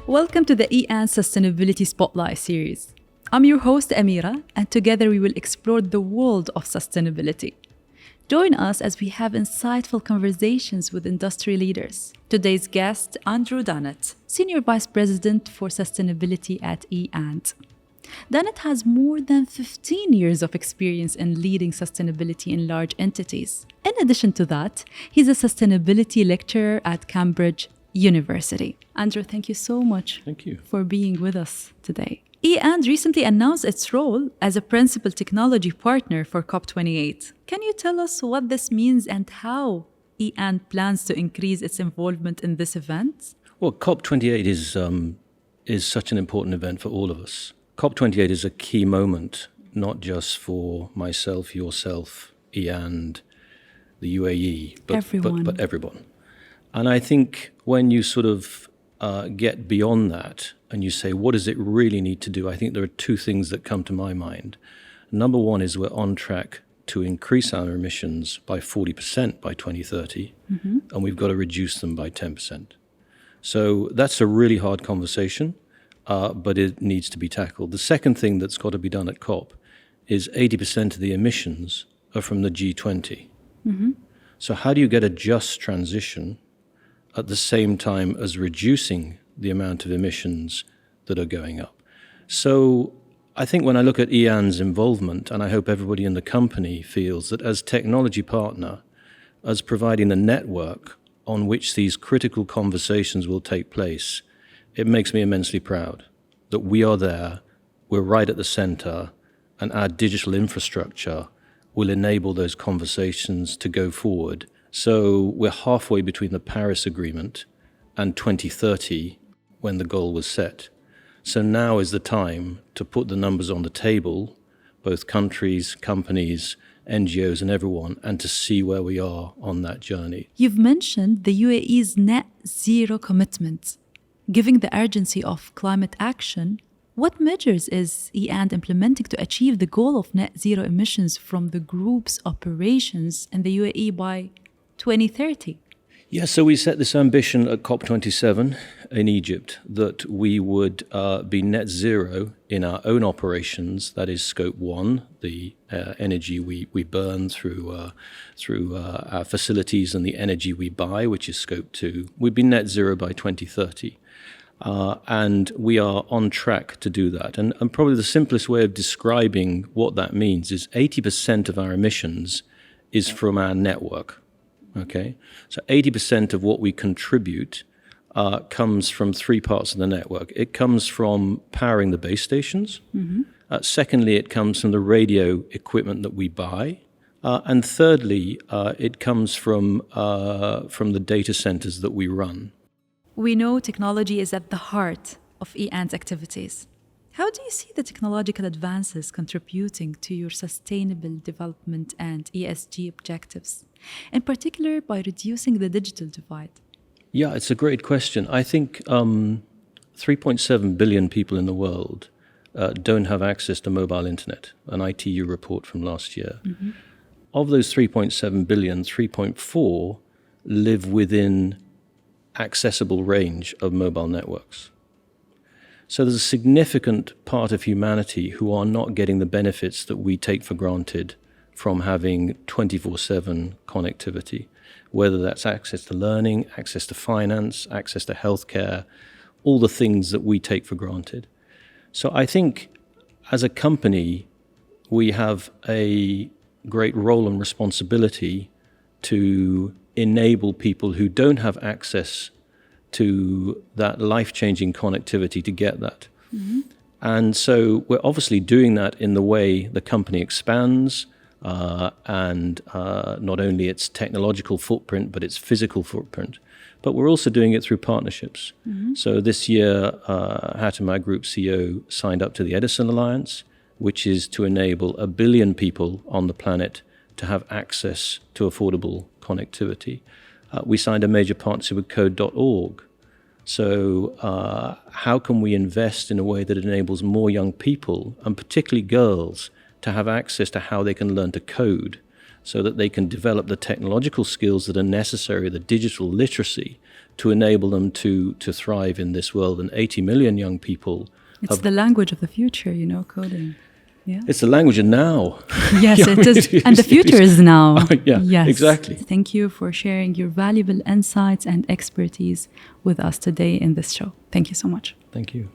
Welcome to the E&I Sustainability Spotlight series. I'm your host Amira, and together we will explore the world of sustainability. Join us as we have insightful conversations with industry leaders. Today's guest, Andrew Dunnett, Senior Vice President for Sustainability at E&I. Dunnett has more than 15 years of experience in leading sustainability in large entities. In addition to that, he's a sustainability lecturer at Cambridge University. Andrew, thank you so much for being with us today. E&I recently announced its role as a principal technology partner for COP28. Can you tell us what this means and how E&I plans to increase its involvement in this event? Well, COP28 is such an important event for all of us. COP28 is a key moment, not just for myself, yourself, and the UAE, but everyone. And I think when you sort of get beyond that and you say, what does it really need to do? I think there are two things that come to my mind. Number one is we're on track to increase our emissions by 40% by 2030, and we've got to reduce them by 10%. So that's a really hard conversation. But it needs to be tackled. The second thing that's got to be done at COP is 80% of the emissions are from the G20. So how do you get a just transition at the same time as reducing the amount of emissions that are going up? So I think when I look at E&I's involvement, and I hope everybody in the company feels that as technology partner, as providing the network on which these critical conversations will take place, it makes me immensely proud that we are there, we're right at the center, and our digital infrastructure will enable those conversations to go forward. So we're halfway between the Paris Agreement and 2030 when the goal was set. So now is the time to put the numbers on the table, both countries, companies, NGOs and everyone, and to see where we are on that journey. You've mentioned the UAE's net zero commitment. Given the urgency of climate action, what measures is E&I implementing to achieve the goal of net zero emissions from the group's operations in the UAE by 2030? Yeah, so we set this ambition at COP27 in Egypt that we would be net zero in our own operations, that is Scope 1, the energy we burn through our facilities, and the energy we buy, which is Scope 2. We'd be net zero by 2030. And we are on track to do that. And probably the simplest way of describing what that means is 80% of our emissions is from our network. Okay, so 80% of what we contribute comes from three parts of the network. It comes from powering the base stations. Secondly, it comes from the radio equipment that we buy. And thirdly, it comes from the data centers that we run. We know technology is at the heart of E&I's activities. How do you see the technological advances contributing to your sustainable development and ESG objectives, in particular by reducing the digital divide? Yeah, it's a great question. I think 3.7 billion people in the world don't have access to mobile internet, an ITU report from last year. Of those 3.7 billion, 3.4 live within accessible range of mobile networks. So there's a significant part of humanity who are not getting the benefits that we take for granted from having 24/7 connectivity, whether that's access to learning, access to finance, access to healthcare, all the things that we take for granted. So I think as a company, we have a great role and responsibility to enable people who don't have access to that life-changing connectivity to get that. And so we're obviously doing that in the way the company expands, and not only its technological footprint, but its physical footprint. But we're also doing it through partnerships. So this year, Hatem, our Group CEO, signed up to the Edison Alliance, which is to enable 1 billion people on the planet to have access to affordable connectivity. We signed a major partnership with Code.org. So how can we invest in a way that enables more young people, and particularly girls, to have access to how they can learn to code so that they can develop the technological skills that are necessary, the digital literacy, to enable them to thrive in this world. And 80 million young people. It's the language of the future, coding. Yeah. It's the language of now. Yes, it is. And the future is now. Yeah, yes. Exactly. Thank you for sharing your valuable insights and expertise with us today in this show. Thank you so much. Thank you.